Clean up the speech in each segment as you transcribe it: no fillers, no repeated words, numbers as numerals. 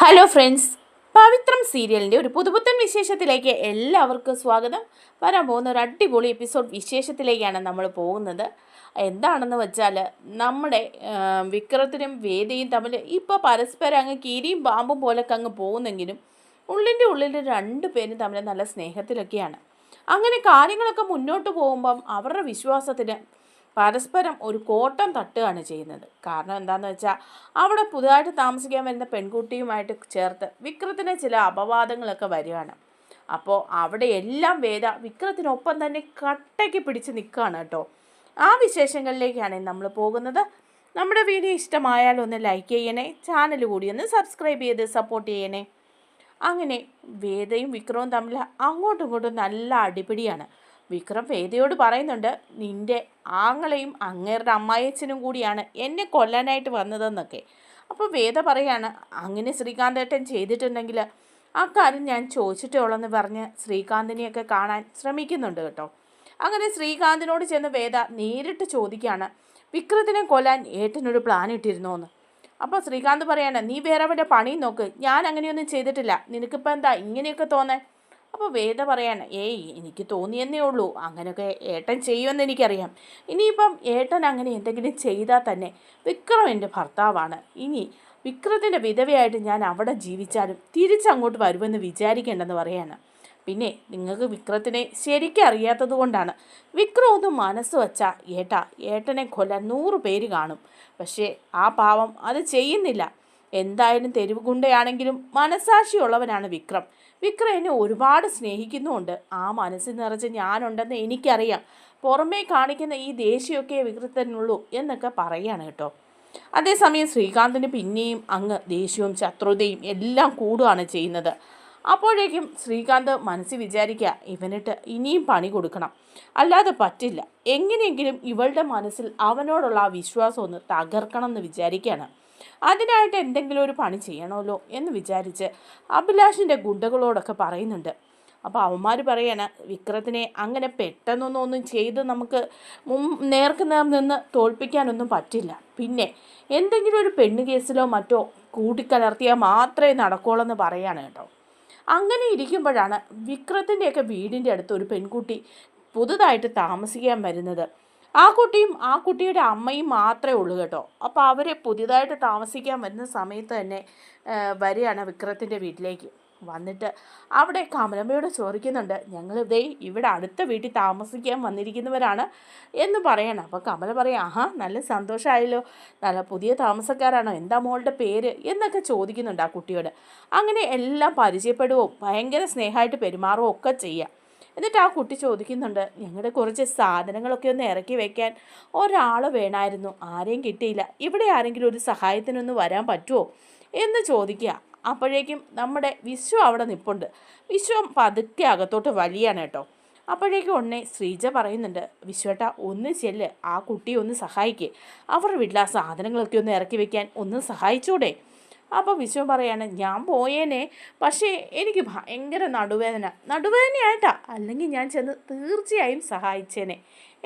Hello friends, പവിത്രം സീരിയലിൻ്റെ ഒരു പുതുപുത്തൻ വിശേഷത്തിലേക്ക് എല്ലാവർക്കും സ്വാഗതം. വരാൻ പോകുന്ന ഒരു അടിപൊളി എപ്പിസോഡ് വിശേഷത്തിലേക്കാണ് നമ്മൾ പോകുന്നത്. എന്താണെന്ന് വെച്ചാൽ നമ്മുടെ വിക്രത്തിനും വേദയും തമ്മിൽ ഇപ്പോൾ പരസ്പരം അങ്ങ് കീരിയും പാമ്പും പോലൊക്കെ അങ്ങ് പോകുന്നെങ്കിലും ഉള്ളിൽ രണ്ടുപേരും തമ്മിൽ നല്ല സ്നേഹത്തിലൊക്കെയാണ്. അങ്ങനെ കാര്യങ്ങളൊക്കെ മുന്നോട്ട് പോകുമ്പം അവരുടെ വിശ്വാസത്തിന് പരസ്പരം ഒരു കോട്ടം തട്ടുകയാണ് ചെയ്യുന്നത്. കാരണം എന്താണെന്ന് വെച്ചാൽ അവിടെ പുതുതായിട്ട് താമസിക്കാൻ വരുന്ന പെൺകുട്ടിയുമായിട്ട് ചേർത്ത് വിക്രത്തിന് ചില അപവാദങ്ങളൊക്കെ വരികയാണ്. അപ്പോൾ അവിടെ എല്ലാം വേദ വിക്രത്തിനൊപ്പം തന്നെ കട്ടയ്ക്ക് പിടിച്ച് നിൽക്കുകയാണ് കേട്ടോ. ആ വിശേഷങ്ങളിലേക്കാണ് നമ്മൾ പോകുന്നത്. നമ്മുടെ വീഡിയോ ഇഷ്ടമായാൽ ഒന്ന് ലൈക്ക് ചെയ്യണേ, ചാനൽ കൂടി ഒന്ന് സബ്സ്ക്രൈബ് ചെയ്ത് സപ്പോർട്ട് ചെയ്യണേ. അങ്ങനെ വേദയും വിക്രവും തമ്മിൽ അങ്ങോട്ടും ഇങ്ങോട്ടും നല്ല അടിപിടിയാണ്. വിക്രം വേദയോട് പറയുന്നുണ്ട്, നിൻ്റെ ആങ്ങളെയും അങ്ങേരുടെ അമ്മായച്ചനും കൂടിയാണ് എന്നെ കൊല്ലാനായിട്ട് വന്നതെന്നൊക്കെ. അപ്പോൾ വേദ പറയാണ്, അങ്ങനെ ശ്രീകാന്തേട്ടൻ ചെയ്തിട്ടുണ്ടെങ്കിൽ ആ കാര്യം ഞാൻ ചോദിച്ചിട്ടേ ഉള്ളെന്ന് പറഞ്ഞ് ശ്രീകാന്തിനെയൊക്കെ കാണാൻ ശ്രമിക്കുന്നുണ്ട് കേട്ടോ. അങ്ങനെ ശ്രീകാന്തിനോട് ചെന്ന് വേദ നേരിട്ട് ചോദിക്കുകയാണ്, വിക്രത്തിനെ കൊല്ലാൻ ഏട്ടനൊരു പ്ലാൻ ഇട്ടിരുന്നോന്ന്. അപ്പോൾ ശ്രീകാന്ത് പറയാണ്, നീ വേറെ വല്ല പണിയും നോക്ക്, ഞാൻ അങ്ങനെയൊന്നും ചെയ്തിട്ടില്ല, നിനക്കിപ്പോൾ എന്താ ഇങ്ങനെയൊക്കെ തോന്നേ. അപ്പോൾ വേദ പറയാണ്, എനിക്ക് തോന്നിയെന്നേ ഉള്ളൂ, അങ്ങനെയൊക്കെ ഏട്ടൻ ചെയ്യുമെന്ന് എനിക്കറിയാം. ഇനിയിപ്പം ഏട്ടൻ അങ്ങനെ എന്തെങ്കിലും ചെയ്താൽ തന്നെ വിക്രം എൻ്റെ ഭർത്താവാണ്. ഇനി വിക്രത്തിൻ്റെ വിധവയായിട്ട് ഞാൻ അവിടെ ജീവിച്ചാലും തിരിച്ചങ്ങോട്ട് വരുമെന്ന് വിചാരിക്കേണ്ടെന്ന് പറയാണ്. പിന്നെ നിങ്ങൾക്ക് വിക്രത്തിനെ ശരിക്കും അറിയാത്തത് കൊണ്ടാണ്. വിക്രം ഒന്ന് മനസ്സ് വച്ചാൽ ഏട്ടനെ കൊല്ലാൻ 100 പേര് കാണും. പക്ഷേ ആ പാവം അത് ചെയ്യുന്നില്ല. എന്തായാലും തെരുവ് ഗുണ്ടയാണെങ്കിലും മനസാക്ഷിയുള്ളവനാണ് വിക്രം. വിക്രം എന്നെ ഒരുപാട് സ്നേഹിക്കുന്നുമുണ്ട്. ആ മനസ്സിൽ നിറച്ച് ഞാനുണ്ടെന്ന് എനിക്കറിയാം. പുറമേ കാണിക്കുന്ന ഈ ദേഷ്യമൊക്കെ വിക്രത്തിനുള്ളൂ എന്നൊക്കെ പറയാണ് കേട്ടോ. അതേസമയം ശ്രീകാന്തിന് പിന്നെയും അങ്ങ് ദേഷ്യവും ശത്രുതയും എല്ലാം കൂടുകയാണ് ചെയ്യുന്നത്. അപ്പോഴേക്കും ശ്രീകാന്ത് മനസ്സിൽ വിചാരിക്കുക, ഇവനിട്ട് ഇനിയും പണി കൊടുക്കണം, അല്ലാതെ പറ്റില്ല. എങ്ങനെയെങ്കിലും ഇവളുടെ മനസ്സിൽ അവനോടുള്ള ആ വിശ്വാസം ഒന്ന് തകർക്കണം എന്ന് വിചാരിക്കുകയാണ്. അതിനായിട്ട് എന്തെങ്കിലും ഒരു പണി ചെയ്യണമല്ലോ എന്ന് വിചാരിച്ച് അഭിലാഷിൻ്റെ ഗുണ്ടകളോടൊക്കെ പറയുന്നുണ്ട്. അപ്പോൾ അവന്മാർ പറയാണ്, വിക്രത്തിനെ അങ്ങനെ പെട്ടെന്നൊന്നും ചെയ്ത് നമുക്ക് നേർക്ക് നേർ നിന്ന് തോൽപ്പിക്കാനൊന്നും പറ്റില്ല. പിന്നെ എന്തെങ്കിലും ഒരു പെണ്ണ് കേസിലോ മറ്റോ കൂട്ടിക്കലർത്തിയാൽ മാത്രമേ നടക്കുള്ളൂ എന്ന് പറയാണ് കേട്ടോ. അങ്ങനെ ഇരിക്കുമ്പോഴാണ് വിക്രത്തിൻ്റെയൊക്കെ വീടിൻ്റെ അടുത്ത് ഒരു പെൺകുട്ടി പുതുതായിട്ട് താമസിക്കാൻ വരുന്നത്. ആ കുട്ടിയും ആ കുട്ടിയുടെ അമ്മയും മാത്രമേ ഉള്ളൂ കേട്ടോ. അപ്പോൾ അവരെ പുതിയതായിട്ട് താമസിക്കാൻ വരുന്ന സമയത്ത് തന്നെ വരികയാണ് വിക്രത്തിൻ്റെ വീട്ടിലേക്ക്. വന്നിട്ട് അവിടെ കമലമ്മയോട് ചോദിക്കുന്നുണ്ട്, ഞങ്ങളിതേ ഇവിടെ അടുത്ത വീട്ടിൽ താമസിക്കാൻ വന്നിരിക്കുന്നവരാണ് എന്ന് പറയണം. അപ്പോൾ കമല പറയാം, ആഹാ നല്ല സന്തോഷമായല്ലോ, നല്ല പുതിയ താമസക്കാരാണോ, എന്താ മോളുടെ പേര് എന്നൊക്കെ ചോദിക്കുന്നുണ്ട് ആ കുട്ടിയോട്. അങ്ങനെ എല്ലാം പരിചയപ്പെടുകയും ഭയങ്കര സ്നേഹമായിട്ട് പെരുമാറുകയും ഒക്കെ ചെയ്യാം. എന്നിട്ട് ആ കുട്ടി ചോദിക്കുന്നുണ്ട്, ഞങ്ങളുടെ കുറച്ച് സാധനങ്ങളൊക്കെ ഒന്ന് ഇറക്കി വെക്കാൻ ഒരാൾ വേണമായിരുന്നു, ആരെയും കിട്ടിയില്ല, ഇവിടെ ആരെങ്കിലും ഒരു സഹായത്തിനൊന്ന് വരാൻ പറ്റുമോ എന്ന് ചോദിക്കുക. അപ്പോഴേക്കും നമ്മുടെ വിശ്വം അവിടെ നിൽപ്പുണ്ട്. വിശ്വം പതുക്കെ അകത്തോട്ട് വലിയാണ് കേട്ടോ. അപ്പോഴേക്കും ഉടനെ ശ്രീജ പറയുന്നുണ്ട്, വിശ്വേട്ട ഒന്ന് ചെല്ല്, ആ കുട്ടിയെ ഒന്ന് സഹായിക്കേ, അവരുടെ വീട്ടിൽ ആ സാധനങ്ങളൊക്കെ ഒന്ന് ഇറക്കി വെക്കാൻ ഒന്ന് സഹായിച്ചൂടെ. അപ്പോൾ വിശ്വം പറയാണ്, ഞാൻ പോയേനെ, പക്ഷേ എനിക്ക് ഭയങ്കര നടുവേദനയായിട്ടാ, അല്ലെങ്കിൽ ഞാൻ ചെന്ന് തീർച്ചയായും സഹായിച്ചേനെ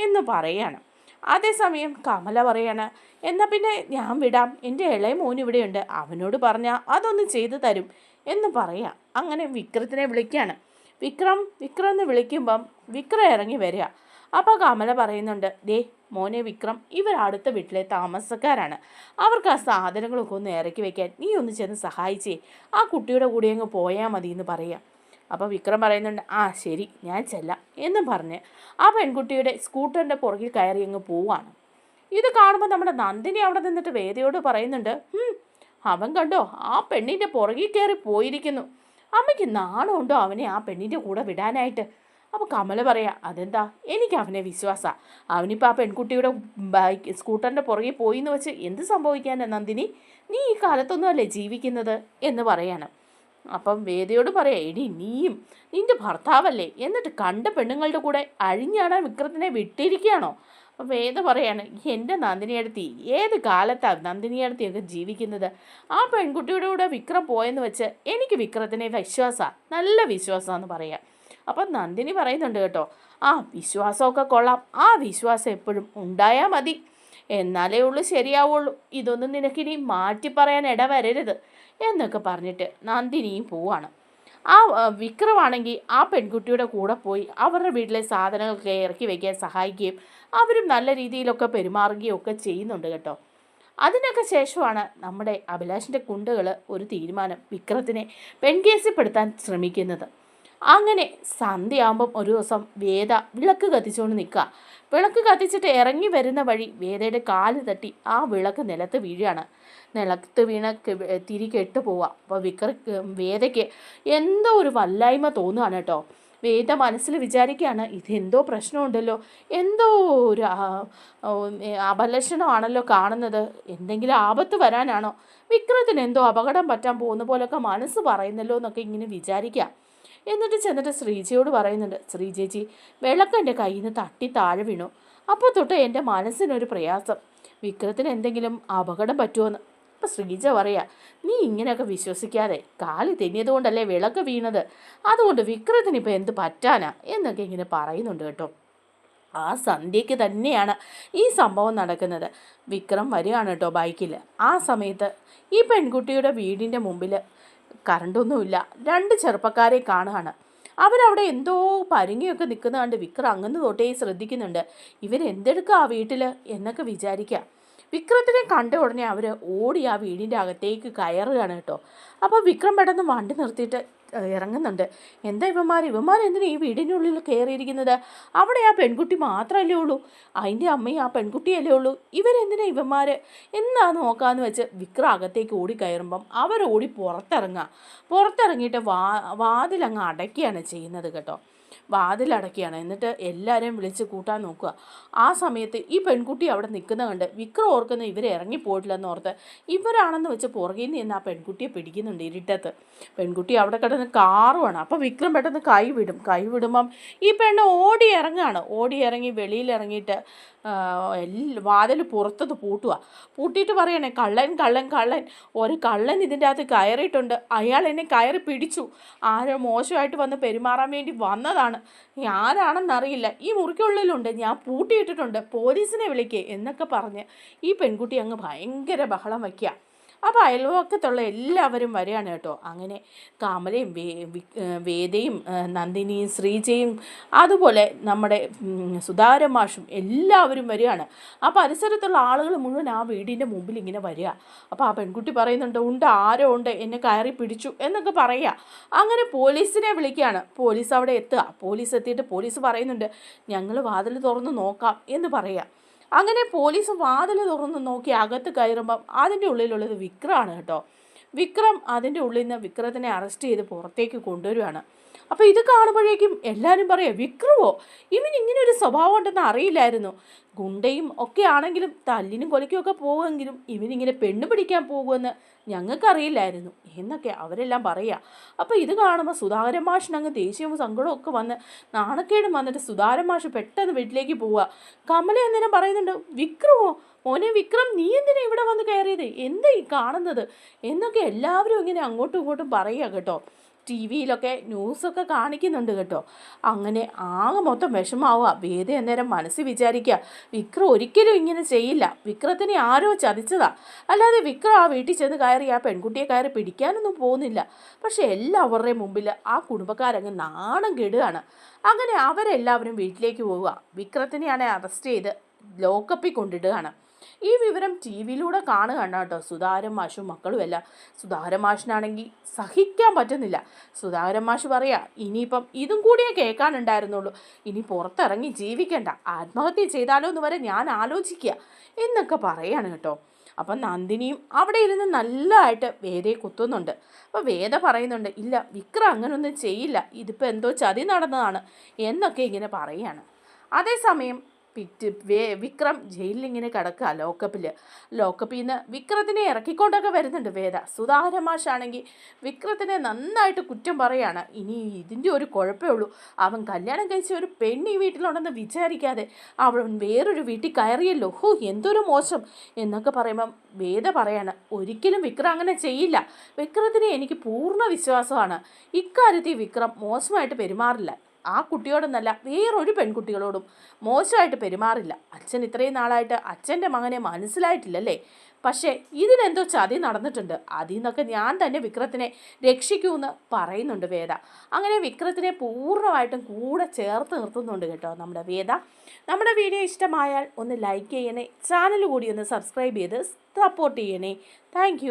എന്ന് പറയാണ്. അതേസമയം കമല പറയാണ്, എന്നാൽ പിന്നെ ഞാൻ വിടാം, എൻ്റെ ഇളയ മോൻ ഇവിടെയുണ്ട്, അവനോട് പറഞ്ഞാൽ അതൊന്ന് ചെയ്തു തരും എന്ന് പറയാം. അങ്ങനെ വിക്രത്തിനെ വിളിക്കുകയാണ്. വിക്രം എന്ന് വിളിക്കുമ്പം വിക്രം ഇറങ്ങി വരിക. അപ്പോൾ കമല പറയുന്നുണ്ട്, ദേ മോനെ വിക്രം, ഇവർ അടുത്ത വീട്ടിലെ താമസക്കാരാണ്, അവർക്ക് ആ സാധനങ്ങളൊക്കെ ഒന്ന് ഇറക്കി വെക്കാൻ നീ ഒന്ന് ചെന്ന് സഹായിച്ചേ, ആ കുട്ടിയുടെ കൂടെ അങ്ങ് പോയാൽ മതി എന്ന് പറയാം. അപ്പോൾ വിക്രം പറയുന്നുണ്ട്, ആ ശരി ഞാൻ ചെല്ലാം എന്ന് പറഞ്ഞ് ആ പെൺകുട്ടിയുടെ സ്കൂട്ടറിൻ്റെ പുറകിൽ കയറി അങ്ങ് പോവാണ്. ഇത് കാണുമ്പോൾ നമ്മുടെ നന്ദിനി അവിടെ നിന്നിട്ട് വേദയോട് പറയുന്നുണ്ട്, അവൻ കണ്ടോ ആ പെണ്ണിൻ്റെ പുറകിൽ കയറി പോയിരിക്കുന്നു, അമ്മയ്ക്ക് നാണമുണ്ടോ അവനെ ആ പെണ്ണിൻ്റെ കൂടെ വിടാനായിട്ട്. അപ്പോൾ കമല പറയാം, അതെന്താ, എനിക്ക് അവനെ വിശ്വാസമാണ്, അവനിപ്പോൾ ആ പെൺകുട്ടിയുടെ സ്കൂട്ടറിൻ്റെ പുറകെ പോയി എന്ന് വെച്ച് എന്ത് സംഭവിക്കാനാ നന്ദിനി, നീ ഈ കാലത്തൊന്നും അല്ലേ ജീവിക്കുന്നത് എന്ന് പറയാണ്. അപ്പം വേദയോട് പറയാം, എടി നീയും നിൻ്റെ ഭർത്താവല്ലേ, എന്നിട്ട് കണ്ട പെണ്ണുങ്ങളുടെ കൂടെ അഴിഞ്ഞാടാൻ വിക്രത്തിനെ വിട്ടിരിക്കുകയാണോ. അപ്പം വേദ പറയാണ്, എൻ്റെ നന്ദിനിയടുത്തി ഏത് കാലത്താണ് നന്ദിനിയടുത്തിയൊക്കെ ജീവിക്കുന്നത്, ആ പെൺകുട്ടിയുടെ കൂടെ വിക്രം പോയെന്ന് വെച്ച് എനിക്ക് വിക്രത്തിനെ വിശ്വാസമാണ്, നല്ല വിശ്വാസമാണെന്ന് പറയാം. അപ്പം നന്ദിനി പറയുന്നുണ്ട് കേട്ടോ, ആ വിശ്വാസമൊക്കെ കൊള്ളാം, ആ വിശ്വാസം എപ്പോഴും ഉണ്ടായാൽ മതി, എന്നാലേ ഉള്ളൂ ശരിയാവുള്ളൂ, ഇതൊന്നും നിനക്കിനി മാറ്റി പറയാൻ ഇടവരരുത് എന്നൊക്കെ പറഞ്ഞിട്ട് നന്ദിനിയും പോവാണ്. ആ വിക്രമാണെങ്കിൽ ആ പെൺകുട്ടിയുടെ കൂടെ പോയി അവരുടെ വീട്ടിലെ സാധനങ്ങളൊക്കെ ഇറക്കി വയ്ക്കാൻ സഹായിക്കുകയും അവരും നല്ല രീതിയിലൊക്കെ പെരുമാറുകയും ഒക്കെ ചെയ്യുന്നുണ്ട് കേട്ടോ. അതിനൊക്കെ ശേഷമാണ് നമ്മുടെ അഭിലാഷിൻ്റെ കുണ്ടുകൾ ഒരു തീരുമാനം വിക്രത്തിനെ പെൺകേസിൽപ്പെടുത്താൻ ശ്രമിക്കുന്നത്. അങ്ങനെ സന്ധ്യയാകുമ്പം ഒരു ദിവസം വേദ വിളക്ക് കത്തിച്ചുകൊണ്ട് നിൽക്കുക. വിളക്ക് കത്തിച്ചിട്ട് ഇറങ്ങി വരുന്ന വഴി വേദയുടെ കാല് തട്ടി ആ വിളക്ക് നിലത്ത് വീഴുകയാണ്. നിലത്ത് വീണ തിരി കെട്ട് പോവുക. അപ്പോൾ വേദയ്ക്ക് എന്തോ ഒരു വല്ലായ്മ തോന്നുകയാണ് കേട്ടോ. വേദ മനസ്സിൽ വിചാരിക്കുകയാണ്, ഇതെന്തോ പ്രശ്നമുണ്ടല്ലോ, എന്തോ ഒരു അപലക്ഷണമാണല്ലോ കാണുന്നത്, എന്തെങ്കിലും ആപത്ത് വരാനാണോ, വിക്രത്തിന് എന്തോ അപകടം പറ്റാൻ പോകുന്ന പോലൊക്കെ മനസ്സ് പറയുന്നല്ലോ എന്നൊക്കെ ഇങ്ങനെ വിചാരിക്കുക. എന്നിട്ട് ചെന്നിട്ട് ശ്രീജയോട് പറയുന്നുണ്ട്, ശ്രീജേച്ചി വിളക്ക് എൻ്റെ കയ്യിൽ നിന്ന് തട്ടി താഴെ വീണു. അപ്പോൾ തൊട്ട് എൻ്റെ മനസ്സിനൊരു പ്രയാസം, വിക്രത്തിന് എന്തെങ്കിലും അപകടം പറ്റുമോയെന്ന്. അപ്പം ശ്രീജ പറയാ, നീ ഇങ്ങനെയൊക്കെ വിശ്വസിക്കാതെ, കാല് തെന്നിയത് കൊണ്ടല്ലേ വിളക്ക് വീണത്, അതുകൊണ്ട് വിക്രത്തിന് ഇപ്പോൾ എന്ത് പറ്റാനാ എന്നൊക്കെ ഇങ്ങനെ പറയുന്നുണ്ട് കേട്ടോ. ആ സന്ധ്യയ്ക്ക് തന്നെയാണ് ഈ സംഭവം നടക്കുന്നത്. വിക്രം വരികയാണ് കേട്ടോ ബൈക്കിൽ. ആ സമയത്ത് ഈ പെൺകുട്ടിയുടെ വീടിൻ്റെ മുമ്പിൽ കറണ്ടൊന്നുമില്ല. 2 ചെറുപ്പക്കാരെ കാണുകയാണ്. അവരവിടെ എന്തോ പരുങ്ങിയൊക്കെ നിൽക്കുന്ന കണ്ട് വിക്രം അങ്ങനെ തൊട്ടേ ശ്രദ്ധിക്കുന്നുണ്ട്. ഇവരെന്തെടുക്കുക ആ വീട്ടിൽ എന്നൊക്കെ വിചാരിക്കുക. വിക്രത്തിനെ കണ്ട ഉടനെ അവർ ഓടി ആ വീടിൻ്റെ അകത്തേക്ക് കയറുകയാണ് കേട്ടോ. അപ്പോൾ വിക്രം പെട്ടെന്ന് വണ്ടി നിർത്തിയിട്ട് ഇറങ്ങുന്നുണ്ട്. എന്താ ഇവന്മാരെന്തിനാ ഈ വീടിനുള്ളിൽ കയറിയിരിക്കുന്നത്? അവിടെ ആ പെൺകുട്ടി മാത്രമല്ലേ ഉള്ളൂ, അതിൻ്റെ അമ്മയും ആ പെൺകുട്ടിയല്ലേ ഉള്ളൂ, ഇവരെന്തിനാ ഇവന്മാർ എന്നാ നോക്കാമെന്ന് വെച്ച് വിക്രം അകത്തേക്ക് ഓടി കയറുമ്പം അവരോടി പുറത്തിറങ്ങിയിട്ട് വാതിലങ്ങ് അടയ്ക്കുകയാണ് ചെയ്യുന്നത് കേട്ടോ. വാതിലടക്കുകയാണ്. എന്നിട്ട് എല്ലാവരെയും വിളിച്ച് കൂട്ടാൻ നോക്കുക. ആ സമയത്ത് ഈ പെൺകുട്ടി അവിടെ നിൽക്കുന്ന കണ്ട് വിക്രം ഓർക്കുന്ന ഇവർ ഇറങ്ങിപ്പോയിട്ടില്ലെന്ന് ഓർത്ത് ഇവരാണെന്ന് വെച്ച് പുറകിൽ നിന്ന് ആ പെൺകുട്ടിയെ പിടിക്കുന്നുണ്ട് ഇരുട്ടത്ത്. പെൺകുട്ടി അവിടെ കിടന്ന് കാറുവാണ്. അപ്പോൾ വിക്രം പെട്ടെന്ന് കൈ വിടുമ്പം ഈ പെണ്ണ് ഓടി ഇറങ്ങി വെളിയിലിറങ്ങിയിട്ട് വാതിൽ പുറത്തത് പൂട്ടിയിട്ട് പറയണേ, കള്ളൻ ഒരു കള്ളൻ ഇതിൻ്റെ അകത്ത് കയറിയിട്ടുണ്ട്, അയാൾ എന്നെ കയറി പിടിച്ചു, ആരോ മോശമായിട്ട് വന്ന് പെരുമാറാൻ വേണ്ടി വന്നതാണ്, ആരാണെന്നറിയില്ല, ഈ മുറിക്കുള്ളിലുണ്ട്, ഞാൻ പൂട്ടിയിട്ടിട്ടുണ്ട്, പോലീസിനെ വിളിക്കേ എന്നൊക്കെ പറഞ്ഞ് ഈ പെൺകുട്ടി അങ്ങ് ഭയങ്കര ബഹളം വയ്ക്കുക. അപ്പോൾ അയൽവക്കത്തുള്ള എല്ലാവരും വരികയാണ് കേട്ടോ. അങ്ങനെ കമലയും വേദയും നന്ദിനിയും ശ്രീജയും അതുപോലെ നമ്മുടെ സുധാകരൻ മാഷും എല്ലാവരും വരികയാണ്. ആ പരിസരത്തുള്ള ആളുകൾ മുഴുവൻ ആ വീടിൻ്റെ മുമ്പിൽ ഇങ്ങനെ വരിക. അപ്പോൾ ആ പെൺകുട്ടി പറയുന്നുണ്ട്, ആരോ ഉണ്ട് എന്നെ കയറി പിടിച്ചു എന്നൊക്കെ പറയുക. അങ്ങനെ പോലീസിനെ വിളിക്കുകയാണ്. പോലീസ് അവിടെ എത്തുക. പോലീസ് എത്തിയിട്ട് പോലീസ് പറയുന്നുണ്ട്, ഞങ്ങൾ വാതിൽ തുറന്ന് നോക്കാം എന്ന് പറയുക. അങ്ങനെ പോലീസ് വാതിൽ തുറന്ന് നോക്കി അകത്ത് കയറുമ്പം അതിൻ്റെ ഉള്ളിലുള്ളത് വിക്രമാണ് കേട്ടോ. വിക്രം അതിൻ്റെ ഉള്ളിൽ നിന്ന് വിക്രത്തിനെ അറസ്റ്റ് ചെയ്ത് പുറത്തേക്ക് കൊണ്ടുവരികയാണ്. അപ്പോൾ ഇത് കാണുമ്പോഴേക്കും എല്ലാവരും പറയാം, വിക്രമോ, ഇവൻ ഇങ്ങനെ ഒരു സ്വഭാവം ഉണ്ടെന്ന് അറിയില്ലായിരുന്നു, ഗുണ്ടയും ഒക്കെ ആണെങ്കിലും തല്ലിനും കൊലയ്ക്കുമൊക്കെ പോകുമെങ്കിലും ഇവനിങ്ങനെ പെണ്ണ് പിടിക്കാൻ പോകുമെന്ന് ഞങ്ങൾക്കറിയില്ലായിരുന്നു എന്നൊക്കെ അവരെല്ലാം പറയുക. അപ്പോൾ ഇത് കാണുമ്പോൾ സുധാകരൻ മാഷിനങ്ങ് ദേഷ്യവും സങ്കടവും ഒക്കെ വന്ന് നാണക്കേടും വന്നിട്ട് സുധാകരൻ മാഷ് പെട്ടെന്ന് വീട്ടിലേക്ക് പോവുക. കമല അന്നേരം പറയുന്നുണ്ട്, വിക്രമോ, മോനെ വിക്രം, നീ എന്തിനാ ഇവിടെ വന്ന് കയറിയത്, എന്താ ഈ കാണുന്നത് എന്നൊക്കെ എല്ലാവരും ഇങ്ങനെ അങ്ങോട്ടും ഇങ്ങോട്ടും പറയുക കേട്ടോ. ടി വിയിലൊക്കെ ന്യൂസൊക്കെ കാണിക്കുന്നുണ്ട് കേട്ടോ. അങ്ങനെ ആകെ മൊത്തം വിഷമാവുക. വേദ അന്നേരം മനസ്സിൽ വിചാരിക്കുക, വിക്രം ഒരിക്കലും ഇങ്ങനെ ചെയ്യില്ല, വിക്രത്തിനെ ആരോ ചതിച്ചതാ, അല്ലാതെ വിക്രം ആ വീട്ടിൽ ചെന്ന് കയറി ആ പെൺകുട്ടിയെ കയറി പിടിക്കാനൊന്നും പോകുന്നില്ല. പക്ഷെ എല്ലാവരുടെയും മുമ്പിൽ ആ കുടുംബക്കാരങ്ങ് നാണം കെടുകയാണ്. അങ്ങനെ അവരെല്ലാവരും വീട്ടിലേക്ക് പോവുക. വിക്രത്തിനെയാണ് അറസ്റ്റ് ചെയ്ത് ലോക്കപ്പിൽ കൊണ്ടിടുകയാണ്. ഈ വിവരം ടി വിയിലൂടെ കാണുകയാണ് കേട്ടോ സുധാകരൻ മാഷും മക്കളുമെല്ലാം. സുധാകരൻ മാഷിനാണെങ്കിൽ സഹിക്കാൻ പറ്റുന്നില്ല. സുധാകരൻ മാഷ് പറയാ, ഇനിയിപ്പം ഇതും കൂടിയേ കേൾക്കാനുണ്ടായിരുന്നുള്ളൂ, ഇനി പുറത്തിറങ്ങി ജീവിക്കണ്ട, ആത്മഹത്യ ചെയ്താലോ എന്ന് വരെ ഞാൻ ആലോചിക്കുക എന്നൊക്കെ പറയാണ് കേട്ടോ. അപ്പം നന്ദിനിയും അവിടെ ഇരുന്ന് നല്ലതായിട്ട് വേദയെ കുത്തുന്നുണ്ട്. അപ്പോൾ വേദ പറയുന്നുണ്ട്, ഇല്ല വിക്രം അങ്ങനൊന്നും ചെയ്യില്ല, ഇതിപ്പോൾ എന്തോ ചതി നടന്നതാണ് എന്നൊക്കെ ഇങ്ങനെ പറയുകയാണ്. അതേസമയം വിക്രം ജയിലിലിങ്ങനെ കിടക്കുക ലോക്കപ്പിൽ നിന്ന് വിക്രത്തിനെ ഇറക്കിക്കൊണ്ടൊക്കെ വരുന്നുണ്ട് വേദ. സുധാകരൻ മാഷാണെങ്കിൽ വിക്രത്തിനെ നന്നായിട്ട് കുറ്റം പറയാണ്. ഇനി ഇതിൻ്റെ ഒരു കുഴപ്പമേ ഉള്ളൂ, അവൻ കല്യാണം കഴിച്ച ഒരു പെണ്ണ് ഈ വീട്ടിലുണ്ടെന്ന് വിചാരിക്കാതെ അവൻ വേറൊരു വീട്ടിൽ കയറിയല്ലോ, എന്തൊരു മോശം എന്നൊക്കെ പറയുമ്പം വേദ പറയാണ്, ഒരിക്കലും വിക്രം അങ്ങനെ ചെയ്യില്ല, വിക്രത്തിനെ എനിക്ക് പൂർണ്ണ വിശ്വാസമാണ്, ഇക്കാര്യത്തിൽ വിക്രം മോശമായിട്ട് പെരുമാറില്ല, ആ കുട്ടിയോടൊന്നല്ല വേറൊരു പെൺകുട്ടികളോടും മോശമായിട്ട് പെരുമാറില്ല. അച്ഛൻ ഇത്രയും നാളായിട്ട് അച്ഛൻ്റെ മകനെ മനസ്സിലായിട്ടില്ലല്ലേ? പക്ഷേ ഇതിനെന്തോ ചതി നടന്നിട്ടുണ്ട്. അതിൽ നിന്നൊക്കെ ഞാൻ തന്നെ വിക്രത്തിനെ രക്ഷിക്കുമെന്ന് പറയുന്നുണ്ട് വേദ. അങ്ങനെ വിക്രത്തിനെ പൂർണ്ണമായിട്ടും കൂടെ ചേർത്ത് നിർത്തുന്നുണ്ട് കേട്ടോ നമ്മുടെ വേദ. നമ്മുടെ വീഡിയോ ഇഷ്ടമായാൽ ഒന്ന് ലൈക്ക് ചെയ്യണേ, ചാനൽ കൂടി ഒന്ന് സബ്സ്ക്രൈബ് ചെയ്ത് സപ്പോർട്ട് ചെയ്യണേ. താങ്ക്